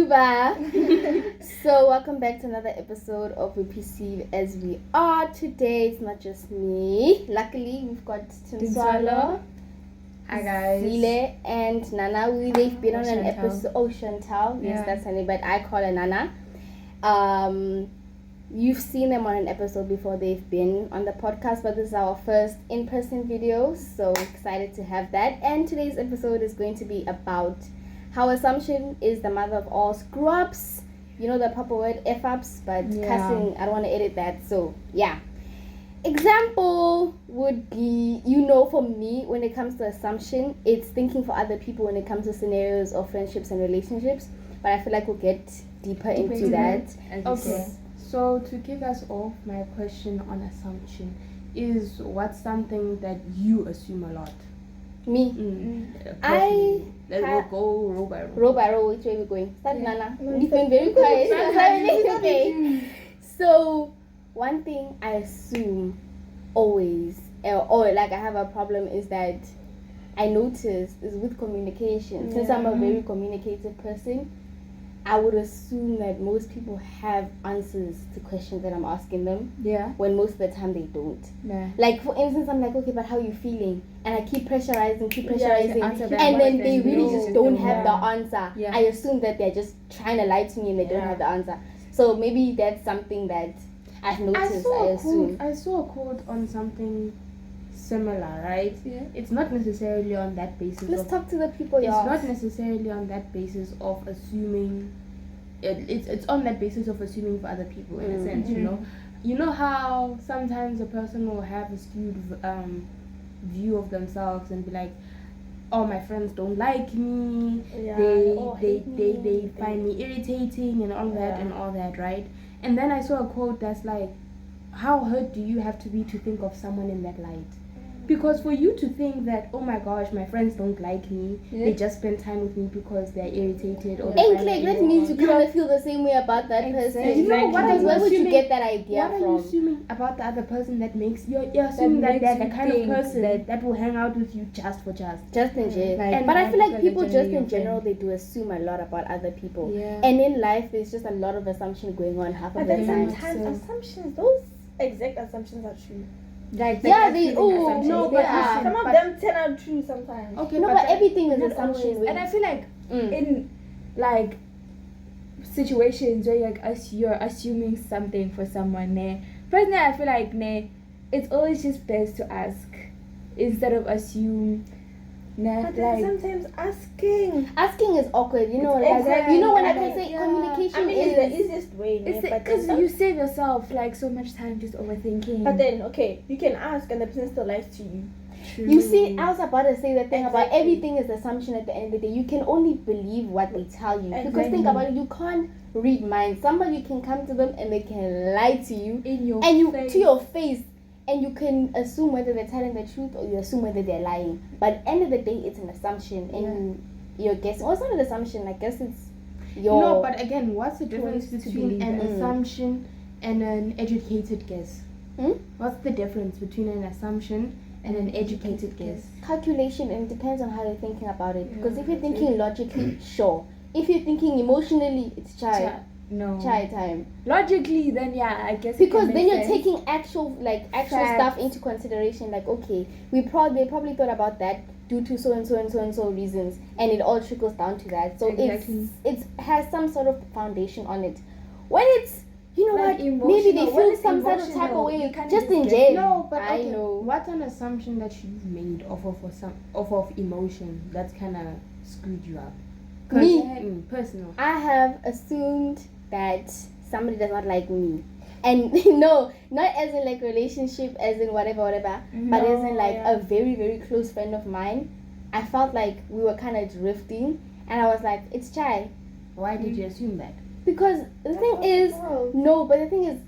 YouTuber. So welcome back to another episode of We Perceive As We Are. Today it's not just me. Luckily we've got TINTSWALO, Hi guys. Zile and Nana. They've been on an Chantel. episode. Oh, Chantel. Yes, Yeah. that's her name, but I call her Nana. You've seen them on an episode before. They've been on the podcast, but this is our first in-person video, so excited to have that. And today's episode is going to be about how assumption is the mother of all screw-ups. You know the proper word, F-ups, but cussing, I don't want to edit that, so yeah. Example would be, for me, when it comes to assumption, it's thinking for other people when it comes to scenarios of friendships and relationships, but I feel like we'll get deeper into that. Okay. So to kick us off, my question on assumption is, what's something that you assume a lot? Me, We'll go row by row. row by row, which way we going? Start, Nana. You've been very quiet. Okay. So, one thing I assume always, or like I have a problem, is that I notice is with communication. Since I'm a very communicative person, I would assume that most people have answers to questions that I'm asking them. Yeah. When most of the time they don't. Yeah. Like, for instance, I'm like, okay, but how are you feeling? And I keep pressurizing, answer that and then question. they really No. just don't have the Yeah. answer. Yeah. I assume that they're just trying to lie to me and they don't have the answer. So maybe that's something that I've noticed, I assume. I saw a quote on something similar, right? Yeah. It's not necessarily on that basis. Let's talk to the people, It's y'all. not necessarily on that basis of assuming. It's on that basis of assuming for other people in a sense, You know how sometimes a person will have a skewed view of themselves and be like, oh, my friends don't like me, they find me irritating and all that, right? And then I saw a quote that's like, how hurt do you have to be to think of someone in that light? Because for you to think that, oh my gosh, my friends don't like me, they just spend time with me because they're irritated or And Clay, that means you kind of feel the same way about that person. You know, what are you Where would you assuming- get that idea What from? are you assuming about the other person that makes you're assuming that they're the kind of person that will hang out with you just for just? Just in general. Like, But I feel like because people they're just generally in general, your they do assume a lot about other people. Yeah. And in life, there's just a lot of assumption going on half of But the then time. sometimes assumptions, those exact assumptions are true. Like Yeah, they no, but Some of them turn out true sometimes. okay, No, but then- everything is not assumption. always. And I feel like Mm. in like situations where you're assuming something for someone, personally I feel like it's always just best to ask instead of assume. But then sometimes Asking is awkward, Exactly. when I And can say yeah. communication I mean, is it's the easiest way. it's but because then you save yourself like so much time just overthinking. But then, okay, you can ask and the person still lies to you. You see, I was about to say the thing about Exactly. everything is assumption at the end of the day. You can only believe what they tell you. Because think Exactly. about it, you can't read minds. Somebody can come to them and they can lie to you in your and you face. to your face, and you can assume whether they're telling the truth or you assume whether they're lying. But at the end of the day, it's an assumption and you're guessing. Well, it's not an assumption. I guess it's your. No, but again, what's the difference choice to between believe an it. assumption and an educated guess? Hmm? What's the difference between an assumption and an educated guess? Calculation, and it depends on how you're thinking about it. Because if you're thinking logically, sure. If you're thinking emotionally, it's chai time. Logically, then I guess. Because it then can you're make sense. taking actual Facts. stuff into consideration. Like, okay, they probably thought about that due to so and so and so and so reasons, and it all trickles down to that. So Exactly. it has some sort of foundation on it. When it's Like maybe they emotional. When feel it's some sort of type of emotional, way you can't just just in guess. jail. No, but I okay, know. what's an assumption that you've made off of emotion that's kind of screwed you up? Me, Personal. I have assumed that somebody does not like me. And no, not as in like relationship, as in whatever, but as in like a very, very close friend of mine. I felt like we were kind of drifting, and I was like, it's chai. Why did you assume that? Because the thing is, no, but the thing is,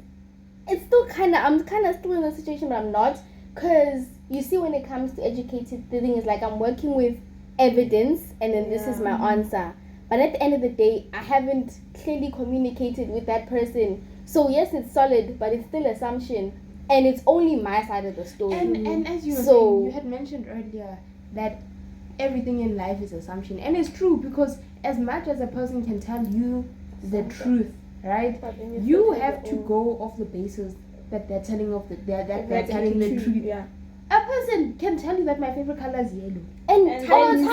it's still I'm kind of still in the situation, but I'm not. Because you see, when it comes to educated, the thing is like I'm working with evidence, and then this is my answer. But at the end of the day, I haven't clearly communicated with that person. So yes, it's solid, but it's still assumption, and it's only my side of the story. And as you were So- saying, you had mentioned earlier that everything in life is assumption, and it's true, because as much as a person can tell you the truth, right, you have to go off the basis that they're telling they're telling the truth. Yeah. A person can tell you that my favorite color is yellow, And time is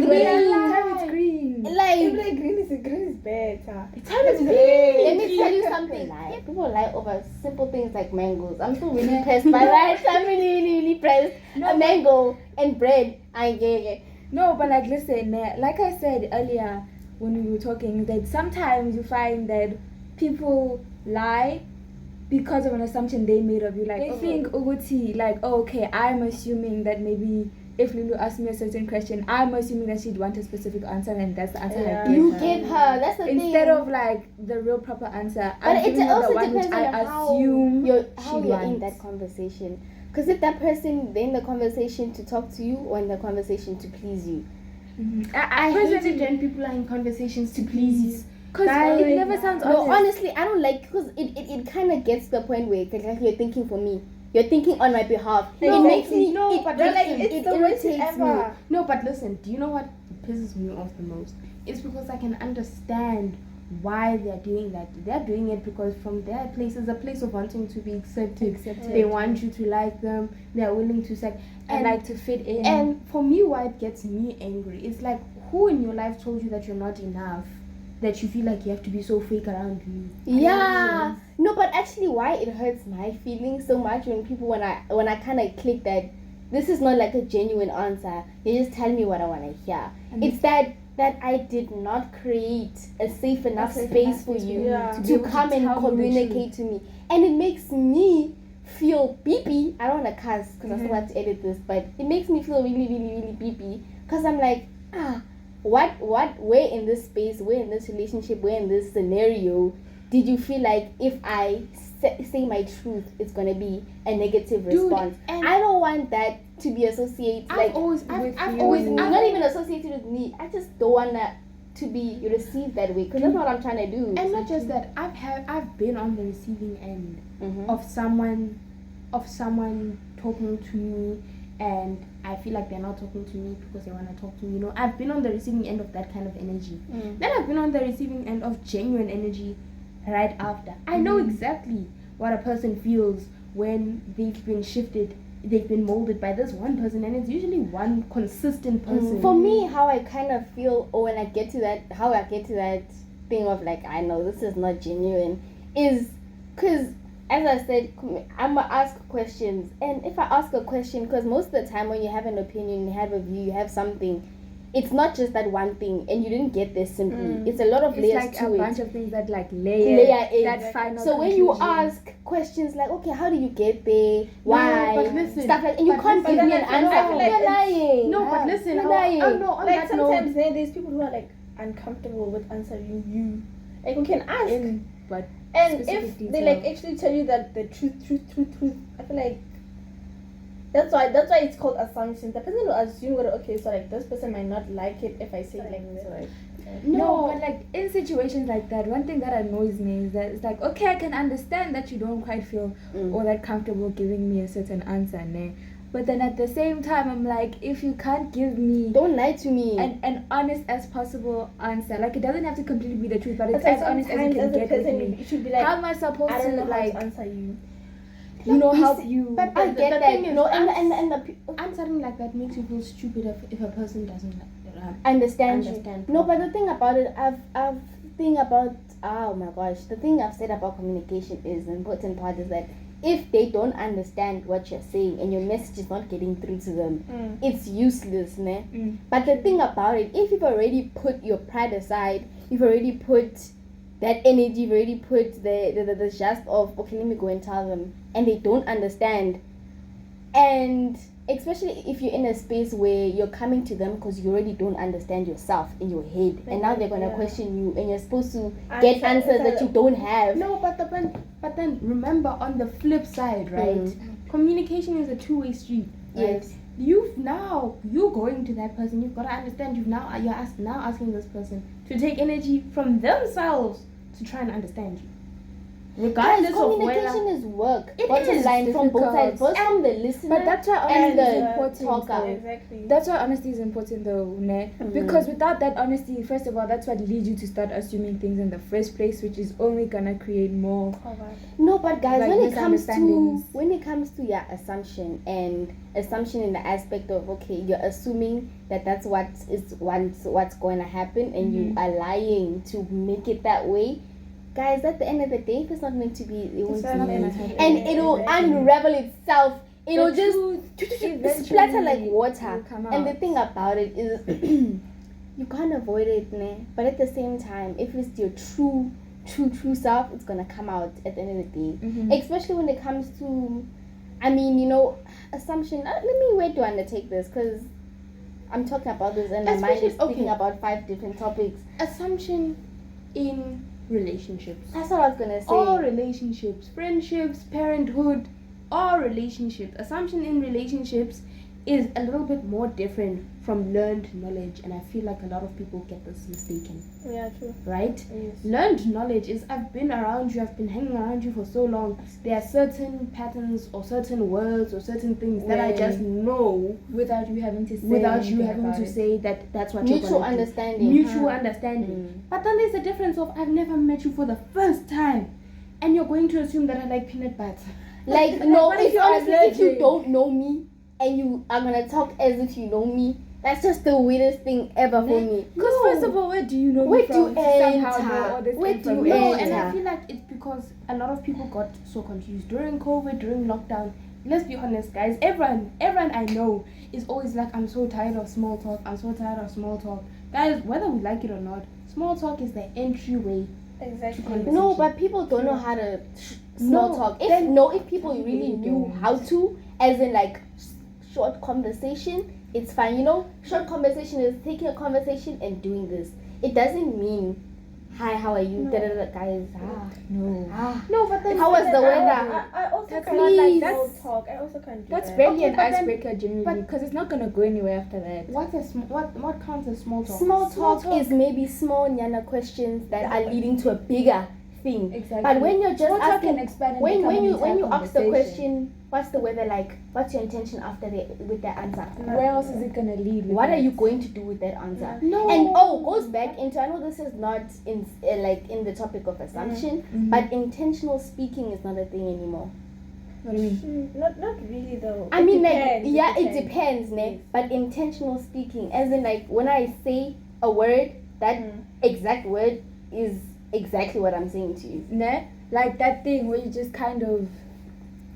green. Time is green. Like, Green is better. time is green. let me tell you something. Like, people lie over simple things like mangoes. I'm so really pressed by that. I'm really pressed. A mango and bread. I get it. No, but like, listen, like I said earlier when we were talking, that sometimes you find that people lie because of an assumption they made of you. Like, they think, Uguti, like, oh, okay, I'm assuming that maybe if Lulu asked me a certain question, I'm assuming that she'd want a specific answer, and that's the answer I give You her. give her. That's the thing. Instead of like the real proper answer, I'm But it giving her the also one which depends I on how assume you're she'd in want. that conversation. Because if that person, they're in the conversation to talk to you or in the conversation to please you. I hate it when people are in conversations to please. Because it never sounds honest. No, honestly, I don't like, because it kind of gets to the point where like you're thinking for me. You're thinking on my behalf. No, it makes me. no, it, but it, listen, it, it's the worst irritates me. ever. No, but listen, do you know what pisses me off the most? It's because I can understand why they're doing that. They're doing it because from their place is a place of wanting to be accepted. They want you to like them. They're willing to say and like to fit in. And for me, why it gets me angry, it's like, who in your life told you that you're not enough? That you feel like you have to be so fake around you? Yeah. No, but actually, why it hurts my feelings so much when people, when I kind of click that this is not like a genuine answer. They just tell me what I want to hear. It's that I did not create a safe enough space for you to come and communicate to me, and it makes me feel beepy. I don't want to cuss because I still have to edit this, but it makes me feel really beepy because I'm like, where in this space, where in this relationship, where in this scenario did you feel like if I say my truth, it's gonna be a negative response? And I don't want that to be associated. I've always not even associated with me. I just don't want that to be received that way because that's what I'm trying to do. And not just that, I've been on the receiving end of someone talking to me, and I feel like they're not talking to me because they want to talk to me. You know, I've been on the receiving end of that kind of energy. Then I've been on the receiving end of genuine energy right after. I know exactly what a person feels when they've been shifted, they've been molded by this one person, and it's usually one consistent person. For me, how I kind of feel, or when I get to that, how I get to that thing of like, I know this is not genuine, is because, as I said, I'm gonna ask questions. And if I ask a question, because most of the time when you have an opinion, you have a view, you have something, it's not just that one thing, and you didn't get there simply. It's a lot of layers like to a it. bunch of things that like layer it. that final So when you conclusion. ask questions like, okay, how do you get there? Why? but listen, Stuff like, and you can't give me an answer. I feel like You're lying. No, but listen, You're lying. on Like that sometimes note, there's people who are like uncomfortable with answering you. Like we can ask, but and if specific they detail. like actually tell you that the truth, I feel like that's why it's called assumptions. The person will assume that okay, so like this person might not like it if I say it like this. Right? No, but like in situations like that, one thing that annoys me is that it's like, okay, I can understand that you don't quite feel all that comfortable giving me a certain answer, ne? But then at the same time, I'm like, if you can't give me Don't lie to me. an honest as possible answer, like it doesn't have to completely be the truth, but it's That's as why honest as you sometimes can as a get with person, me. you should be like, How am I supposed I don't know to how like, to answer you. help you? but I the get that. thing is, No, and the answering like that makes you feel stupid if a person doesn't understand Understand you. No, but the thing about it, I've thing about, oh my gosh, the thing I've said about communication is the important part is that if they don't understand what you're saying and your message is not getting through to them, it's useless, ne? But the thing about it, if you've already put your pride aside, you've already put that energy, you've already put the just of, okay, let me go and tell them, and they don't understand, and especially if you're in a space where you're coming to them because you already don't understand yourself in your head, and now they're gonna question you, and you're supposed to get answers that you don't have. No, but then remember, on the flip side, right? Communication is a two-way street. Right? Yes. You're going to that person. You've got to understand. You're asking this person to take energy from themselves to try and understand you. regardless Guys, of communication whether is work. It Bottom is line from both difficult. sides, both from the listener But that's why and honesty is the important. talker. though. Exactly. That's why honesty is important though, ne? Because without that honesty, first of all, that's what leads you to start assuming things in the first place, which is only gonna create more. No, but guys, Like when it comes misunderstandings. to your assumption in the aspect of, okay, you're assuming that that's what's going to happen, and you are lying to make it that way. Guys, at the end of the day, if it's not meant to be, it won't not be. gonna happen. And it'll unravel itself. It'll The just eventually splatter like water. will come And the out. thing about it is, you can't avoid it, ne? But at the same time, if it's your true self, it's gonna come out at the end of the day. Especially when it comes to, I mean, assumption. Let me wait to undertake this, because I'm talking about this and my mind is Especially- thinking about 5 different topics. assumption in relationships. That's what I was gonna say. All relationships, friendships, parenthood, all relationships. Assumption in relationships is a little bit more different from learned knowledge, and I feel like a lot of people get this mistaken, Yeah, true. right? Yes. Learned knowledge is I've been around you, I've been hanging around you for so long. There are certain patterns or certain words or certain things that I just know Without you having to say without you anything having about to it. say that that's what Mutual you're gonna do. understanding. Mutual understanding. But then there's a difference of I've never met you for the first time, and you're going to assume that I like peanut butter. Like, no, What if if you're honestly, if you allergic? don't know me and you are gonna talk as if you know me, that's just the weirdest thing ever for me. Because first of all, where do you know Where me do from you to somehow enter? know all this Where do you information? No, enter? and I feel like it's because a lot of people got so confused during COVID, during lockdown. Let's be honest, guys. Everyone I know is always like, I'm so tired of small talk. I'm so tired of small talk. Guys, whether we like it or not, small talk is the entryway. Exactly. No, but people don't know how to small No, talk. then- If people really They knew don't. how to, as in like short conversation, it's fine. Short conversation is taking a conversation and doing this. It doesn't mean, hi, how are you? No. Da-da-da, guys. No. No, but then How was the weather? I also That's can't not like- small that's- talk. I also can't do That's that. barely Okay, an but then- icebreaker genuinely, because it's not gonna go anywhere after that. what counts as small talk? Small talk is maybe small nyana questions that are leading to a bigger thing. Exactly. But when you're just Small talk asking, can expand and when become an you entire ask the conversation. question, what's the weather like? What's your intention after with the answer? Where else is it gonna lead? with What are that? you going to do with that answer? No. And goes back into, I know this is not in in the topic of assumption, Mhm. but intentional speaking is not a thing anymore. What do you mean? Not really though. I It mean, depends, it depends, ne? Yes. But intentional speaking, as in like when I say a word, that exact word is exactly what I'm saying to you. Ne? Like that thing where you just kind of,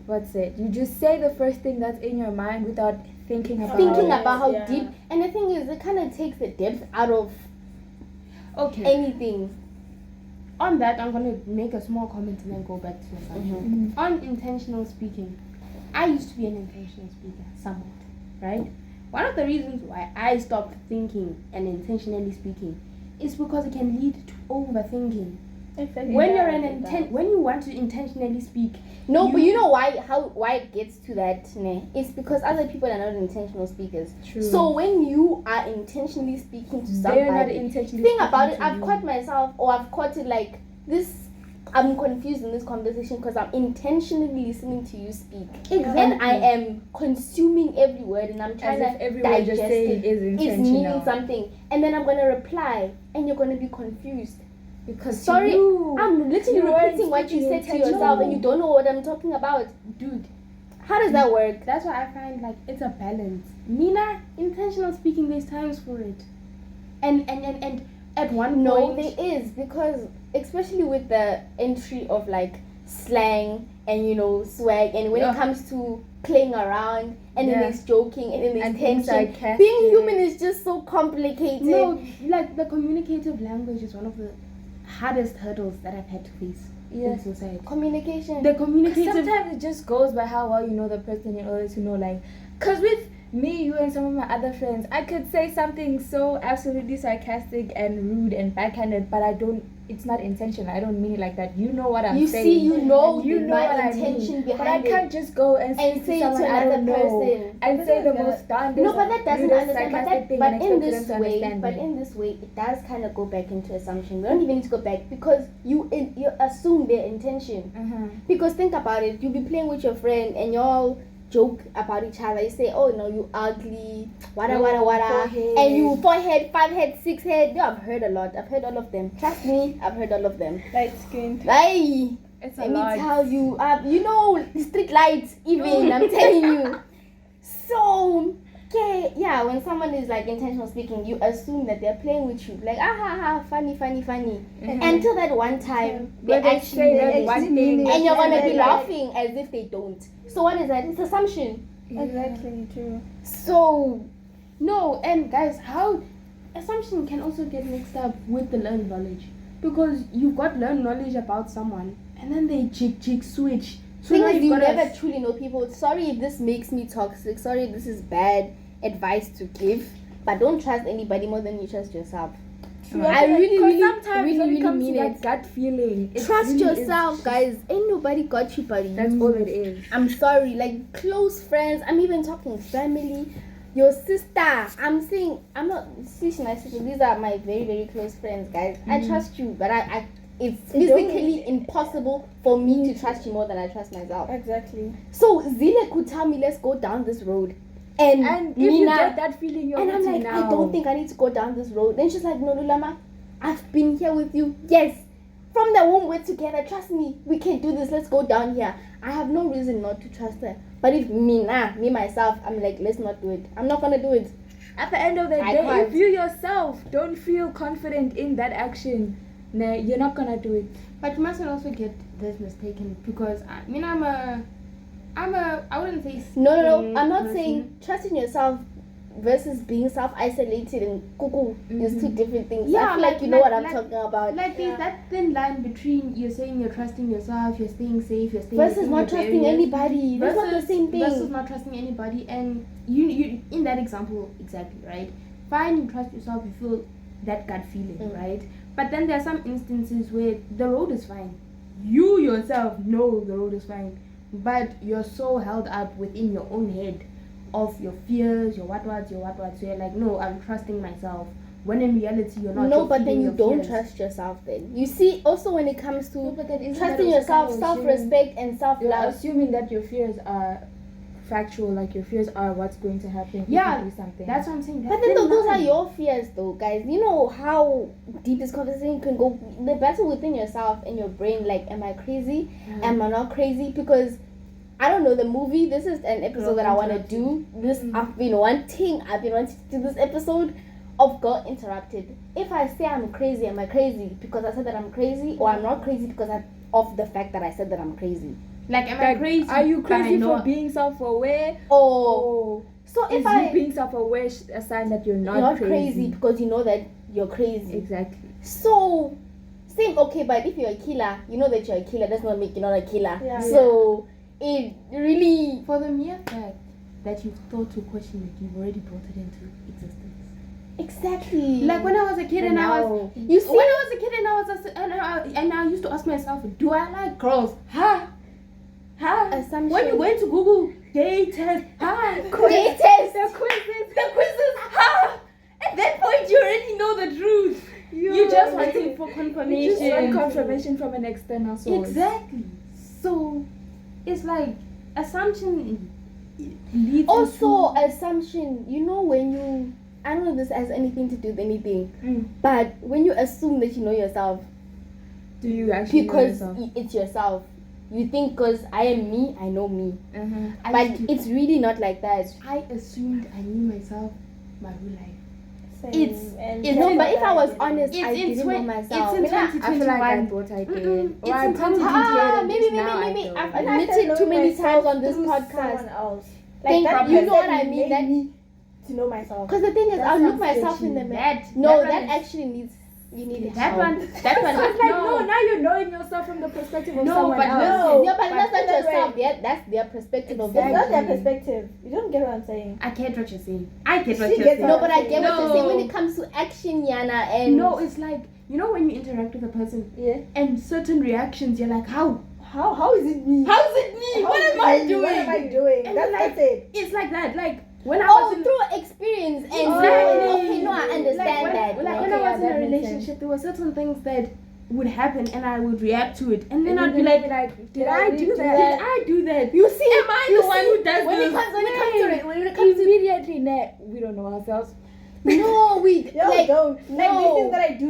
what's it? You just say the first thing that's in your mind without thinking about Thinking it. about how yeah. deep, and the thing is, it kind of takes the depth out of Okay. anything. On that, I'm going to make a small comment and then go back to assumption. Mhm. On intentional speaking, I used to be an intentional speaker, somewhat, right? One of the reasons why I stopped thinking and intentionally speaking is because it can lead to overthinking. Exactly. When you're Yeah, when you want to intentionally speak, No, but you know why it gets to that, ne? It's because other people are not intentional speakers. True. So when you are intentionally speaking to they're not somebody, intentionally. think about it. speaking to I've you. caught myself, or I've caught it like this. I'm confused in this conversation because I'm intentionally listening to you speak, and I am consuming every word, and I'm trying As if to every word you're digest saying it. is It's intentional. meaning something, and then I'm gonna reply, and you're gonna be confused. Because Sorry, you, I'm literally you weren't repeating what you speaking said to intentional. yourself, and you don't know what I'm talking about. dude, How does that work? that's why I find like it's a balance. Mina, intentional speaking, there's times for it, and at one No, point, there is, because especially with the entry of like slang and swag, and when Yeah. it comes to playing around, and then Yeah. there's joking, and then there's and being tension. sarcastic. Being human is just so complicated. no, like the communicative language is one of the hardest hurdles that I've had to face in Yes. society. Communication. The 'Cause communicative. sometimes it just goes by how well you know the person in order to know, like, because with me, you, and some of my other friends, I could say something so absolutely sarcastic and rude and backhanded, but I don't it's not intentional. I don't mean it like that. You know what I'm You saying. see, you know you know my what intention I mean. But I behind can't it. just go and speak say to it to someone I another don't know person. and say the most darndest, No, but that doesn't rudest, understand. sarcastic thing But and in expect this them to way, understand me. in this way, it does kind of go back into assumption. We don't even need to go back because you assume their intention. Because think about it, you'll be playing with your friend and y'all joke about each other. You say, "Oh no, you ugly, wada, Forehead. and you 4 head, 5 head, 6 head." Yeah, I've heard a lot. I've heard all of them. Trust me, I've heard all of them. Light skinned. Hey, It's a let me lot. tell you, you know, street lights even. I'm telling you. So, okay, yeah, when someone is like intentional speaking, you assume that they're playing with you, like funny, until that one time they But they actually say that mean it. one thing, And you're gonna And be then, laughing as if they don't. So what is that? It's assumption. Exactly, true. So No, and guys, how assumption can also get mixed up with the learned knowledge, because you've got learned knowledge about someone and then they jig switch. So thing now is, you've you got never truly know people. Sorry if this makes me toxic. Sorry if this is bad advice to give. But don't trust anybody more than you trust yourself. I really, sometimes really, when really it comes mean to it. that gut feeling, it Trust really is yourself, just- guys. Ain't nobody got you, buddy. That's all it is. I'm sorry, like close friends. I'm even talking family. Your sister. I'm saying I'm not. She's my sister. These are my very, very close friends, guys. I trust you, but it's physically impossible for me to trust you more than I trust myself. Exactly. So Zile could tell me, let's go down this road, and And if Nina, you get that feeling, you're and I'm like, now. I don't think I need to go down this road. Then she's like, no, Lulama, I've been here with you. Yes, from the womb we're together. Trust me, we can do this. Let's go down here. I have no reason not to trust her. But if me myself, I'm like, let's not do it. I'm not gonna do it. At the end of the I day, can't. if you yourself don't feel confident in that action, nah, you're not gonna do it. But you mustn't also get this mistaken, because I wouldn't say No. scared I'm not person. saying trusting yourself versus being self-isolated and cuckoo is two different things. Yeah, I feel like like- you know what I'm like- talking about. Like there's that thin line between you're saying you're trusting yourself, you're staying safe, you're staying Versus within not your trusting barriers, anybody. That's not the same thing. Versus not trusting anybody. And you in that example, exactly, right? Fine, you trust yourself, you feel that gut feeling, right? But then there are some instances where the road is fine. You yourself know the road is fine, but you're so held up within your own head of your fears, your what. So you're like, no, I'm trusting myself. When in reality, you're not. No, You're but then feeding you your don't fears. trust yourself then. You see, also when it comes to but then isn't trusting that also yourself, kind of self-respect and You're self-love. assuming that your fears are factual, like your fears are what's going to happen if Yeah, you do something. That's what I'm saying. But then those are your fears though, guys. You know how deep this conversation can go. The battle within yourself and your brain, like, am I crazy? Am I not crazy? Because I don't know the movie. This is an episode that I want to do. This I've been wanting to do this episode of Girl Interrupted. If I say I'm crazy, am I crazy because I said that I'm crazy, or I'm not crazy because of the fact that I said that I'm crazy? Like, am I crazy? Are you but I crazy know- for being self-aware? Or so is if I you being self-aware a sign that you're you're not crazy because you know that you're crazy. Exactly. So, same, okay, but if you're a killer, you know that you're a killer, does not make you not a killer. Yeah. So, it really. For the mere fact that you've thought to question it, you've already brought it into existence. Exactly. Like when I was a kid and I was, You see? when I was a kid and I used to ask myself, do I like girls? Assumption. When you went to Google gay test, Gay test. the quizzes, at that point you already know the truth. You just waiting for You confirmation. just want confirmation from an external source. Exactly. So it's like assumption leads Also, into, assumption. You know, when you. I don't know if this has anything to do with anything, Mm. but when you assume that you know yourself, Do you actually know because yourself? it's yourself, you think because I am me, I know me. I But used to- it's really not like that. I assumed I knew myself my whole life. No, but if I was honest, It's I in didn't know myself. it's in I feel like I 2021. thought I did. Mm-mm. Or I It's in probably 2021. did hear it, Maybe. just now I I've don't. admitted too many times on this podcast. You know what I mean? That to know myself. because the thing is, That I'll look sounds myself in the sketchy. mirror. That No, one that is- actually needs. You need That help. one, It's like, no, now you're knowing yourself from the perspective of No, someone but else. no. Yeah, but that's not that yourself. way. That's their perspective of It's it. not their perspective. You don't get what I'm saying. I get what you're saying. I get what She you're gets saying. No, but I get what you're saying when No. it comes to action, Yana, and No, it's like you know when you interact with a person Yeah. and certain reactions, you're like, how How is it me? is it me? How What is am I it me? doing? What am I doing? And That's it. It's like that. Like when I was in Through experience and Exactly. okay, no, I understand when, that. Like no. when I was in that a makes relationship, sense. there were certain things that would happen and I would react to it, and then And I'd be you'd like, did I do Did that? I do that? You see, Am I you the one see, who does when this? it comes when it comes to Immediately, we don't know ourselves. no, we Yo, like don't. Like these no. things that I do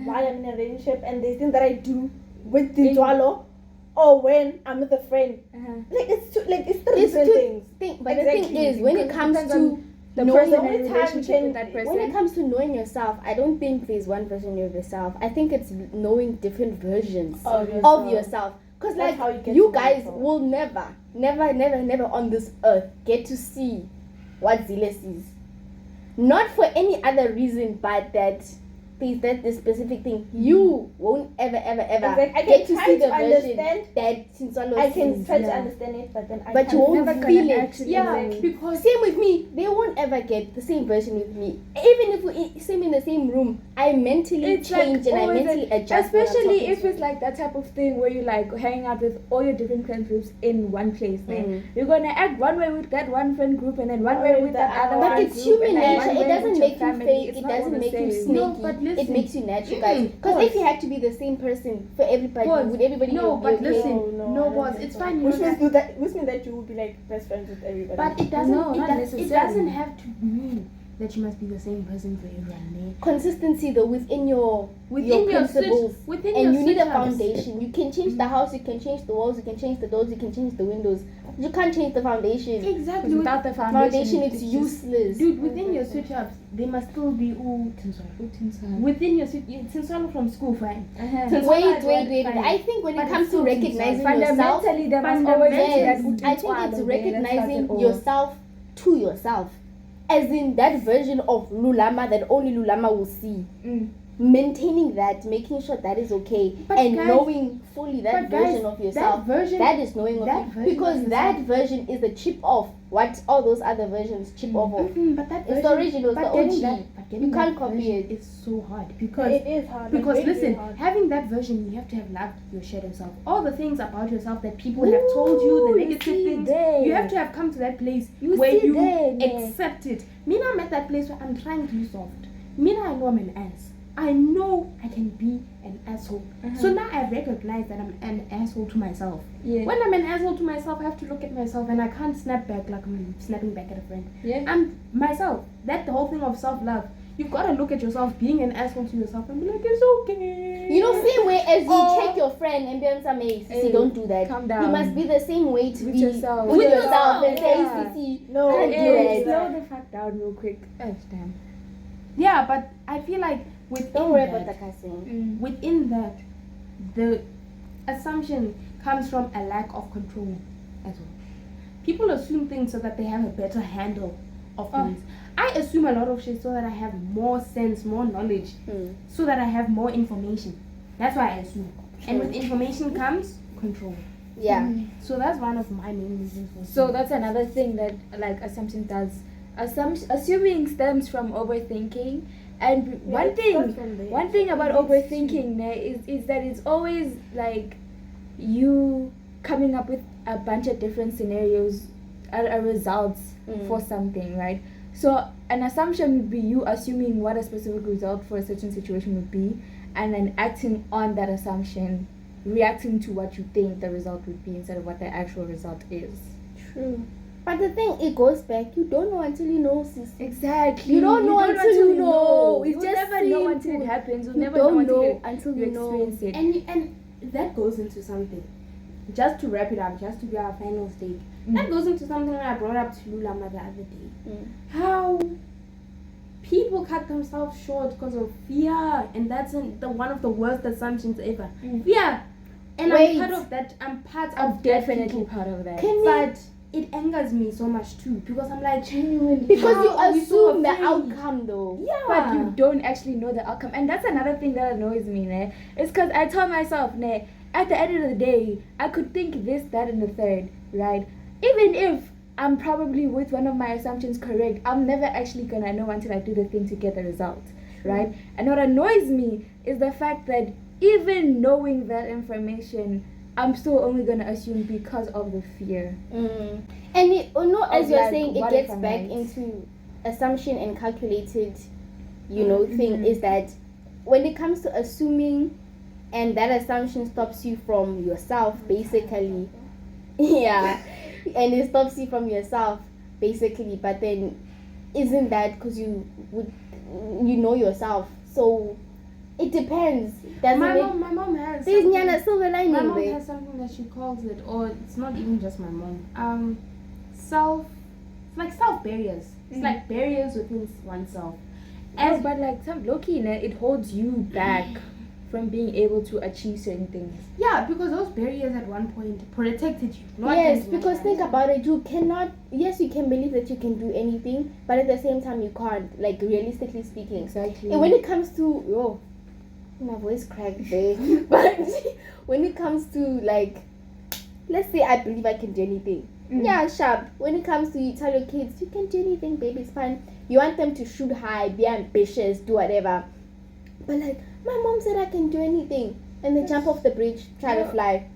while I'm in a relationship, and these things that I do with TINTSWALO, or when I'm with a friend. Like it's three It's different two things. but the thing Exactly. is, when it Because it comes depends to on the knowing person only in a time relationship can- with that person. when it comes to knowing yourself, I don't think there's one version of yourself. I think it's knowing different versions Of of yourself. Because That's like how you get you to know guys yourself. will never on this earth get to see what Zile sees. Not for any other reason but that there's this specific thing. You won't ever Exactly. I get can to try see the to version understand. that TINTSWALO I can sees. try to yeah. understand it, but then I But can't you won't never feel gonna it. actually Yeah, know. because Same with me. They won't ever get the same version with me. Even if we same in the same room, I mentally It's like change and I always mentally like- adjust. when I'm especially talking if to it's like that type of thing where you like hanging out with all your different friend groups in one place. Mm. You're gonna act one way with that one friend group and then one way with that other But friend it's group. human and then nature. one It way doesn't with your make you family. fake. It's It not all doesn't the make you same. snaky. No, but It listen. makes you natural, guys. Because Pause. if you had to be the same person for everybody, Pause. would everybody No, be but okay? listen. No, No, I boss, don't think it's so. fine. You Which know means that. that you will be like best friends with everybody. But it doesn't. No, not it necessarily. doesn't have to mean that you must be the same person for everyone. Consistency though within your Within your principles. within And your you need a switch-ups. foundation. You can change the house, you can change the walls, you can change the doors, you can change the windows. You can't change the foundation. Exactly. Without the Foundation, it's just- useless. Dude, within your switch ups, they must still be all TINTSWALO. Within your switch, TINTSWALO from school, fine. Uh-huh. Wait. I think when it But comes it's to still recognizing TINTSWALO. yourself, Fundamentally, there must always be that yes, I think it's TINTSWALO there, that's recognizing all. yourself to yourself. As in that version of Lulama that only Lulama will see. Mm. Maintaining that, making sure that is okay, But and guys- knowing fully that but guys, version of yourself. that version- that is knowing of that you. version Because of that yourself- version is the chip off what all those other versions chip off of. But that It's the version- original, it's but the getting OG. that- but getting You can't that copy version it. is so hard because It is hard. Because It's very, listen, very hard. having that version, you have to have loved your shadow self. All the things about yourself that people have told you, the Ooh, negative you see things, there. you have to have come to that place You where see you there, yeah. accept it. Me now, I'm at that place where I'm trying to be soft. Me now, I know I'm an ass. I know I can be an asshole. So now I recognize that I'm an asshole to myself. Yeah. When I'm an asshole to myself, I have to look at myself and I can't snap back like I'm snapping back at a friend. Yeah. I'm myself. That's the whole thing of self-love. You've got to look at yourself being an asshole to yourself and be like, it's okay. You know, same way as you Oh. check your friend and be on some hey, Hey, don't do that. calm You down. must be the same way to With be yourself. with With yourself and yourself, say, "Sissy, No, can't yeah, do yeah. it." Slow the fuck down real quick. Damn. Yeah, but I feel like within Don't worry that, about the cussing. within that, the assumption comes from a lack of control as well. People assume things so that they have a better handle of things. I assume a lot of shit so that I have more sense, more knowledge, Mm. so that I have more information. That's why I assume. And True. with information comes control. Yeah. So that's one of my main reasons for So that's another thing that like assumption does. Assuming stems from overthinking, and Yeah, one it thing starts from there. one thing about It needs overthinking is that it's always like you coming up with a bunch of different scenarios, results for something, right? So an assumption would be you assuming what a specific result for a certain situation would be, and then acting on that assumption, reacting to what you think the result would be instead of what the actual result is. True. But the thing, it goes back. You don't know until you know, sis. Exactly. You don't know until you know. It's You'll just never know until simple. it happens. You'll You never don't know know until until you you know. experience it. and that goes into something. Just to wrap it up, just to be our final stage. That goes into something that I brought up to Lulama the other day. How people cut themselves short because of fear, and that's one of the worst assumptions ever. Fear, and Wait. I'm part of that. I'm part I'm of that definitely people. part of that. Can you? But it angers me so much too because I'm like genuinely Because how you are we so assume the afraid? outcome, though. Yeah, But you don't actually know the outcome, and that's another thing that annoys me. Ne, it's because I tell myself, ne, at the end of the day, I could think this, that, and the third, right? Even if I'm probably with one of my assumptions correct, I'm never actually gonna know until I do the thing to get the result. right? And what annoys me is the fact that even knowing that information, I'm still only gonna assume because of the fear. And as Of, you're like, saying, it what gets if I'm back right? into assumption and calculated, thing is that when it comes to assuming, and that assumption stops you from yourself, basically. Yeah, and it stops you from yourself, basically. But then, isn't that because you know yourself? So it depends. Doesn't My it? mom has. There's something- Nyana silver lining My mom there. has something that she calls it, or it's not even just my mom. It's like self barriers. It's like barriers within oneself. No, but like some low-key, it holds you back from being able to achieve certain things. Yeah, because those barriers at one point protected you. Not Yes, anything because like think that. about it. You cannot. Yes, you can believe that you can do anything, but at the same time, you can't. Like realistically speaking. Exactly. And when it comes to my voice cracked there. But when it comes to like, let's say I believe I can do anything. Yeah, sharp. When it comes to you tell your kids you can do anything, baby, it's fine. You want them to shoot high, be ambitious, do whatever. But like, my mom said I can do anything, and they jump off the bridge, try to fly.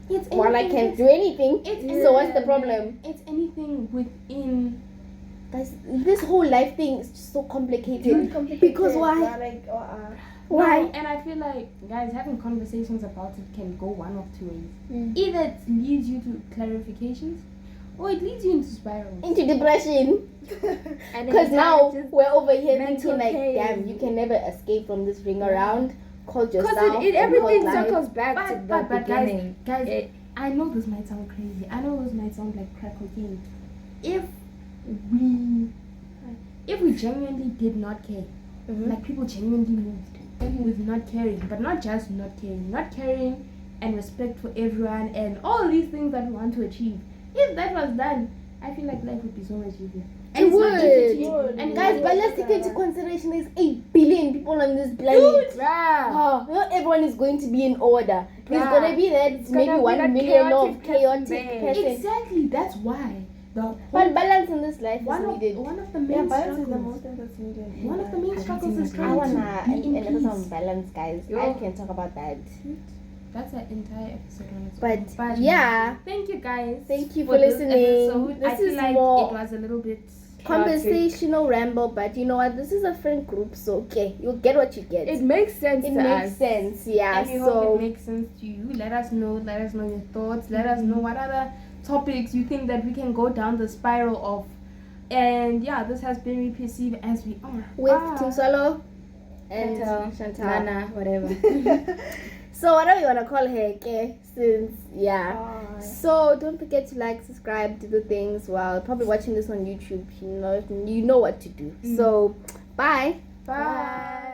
It's While I anything can't that's- do anything, It's so what's the anything- problem? It's anything within. Guys, this whole life thing is just so complicated. Really complicated. Because why? Yeah, like, Why? No, and I feel like, guys, having conversations about it can go one of two ways. Mm. Either it leads you to clarifications, or it leads you into spirals. Into depression. And Because now we're over here mental thinking like, pain. damn, you can never escape from this ring around called yourself. because it and everything called life. circles back to the But beginning. guys, I know this might sound crazy. I know this might sound like crack cocaine. If we genuinely did not care, like people genuinely moved with not caring, but not just not caring and respect for everyone and all these things that we want to achieve. If that was done, I feel like life would be so much easier. It it's not easy to would. achieve. And Guys, but let's take into consideration there's 8 billion people on this planet. Bruh. Not everyone is going to be in order. There's Yeah. gonna be that It's maybe gonna be 1 that million of chaotic person chaotic there. person. Exactly, that's why the But balance in this life is one needed. of the Yeah, main balance is the struggles. most thing that's needed. One of the main struggles is I trying wanna to be an in episode on peace. balance, guys. Yo. I can talk about that. That's an entire episode on its But, own. yeah. Thank you guys. Thank you for this listening. episode. This I feel is like more it was a little bit conversational ramble, but you know what? This is a friend group, so okay, you'll get what you get. It makes sense It to makes us. sense, yeah. and we hope So it makes sense to you. Let us know your thoughts. Let us know what other topics you think that we can go down the spiral of. And yeah, this has been We Perceive As We Are. with Bye. TINTSWALO and Chantel. Chantel. Nana, whatever. So whatever you wanna call her, okay? Since yeah. Bye. So don't forget to like, subscribe, do the things while probably watching this on YouTube. You know what to do. So bye. Bye.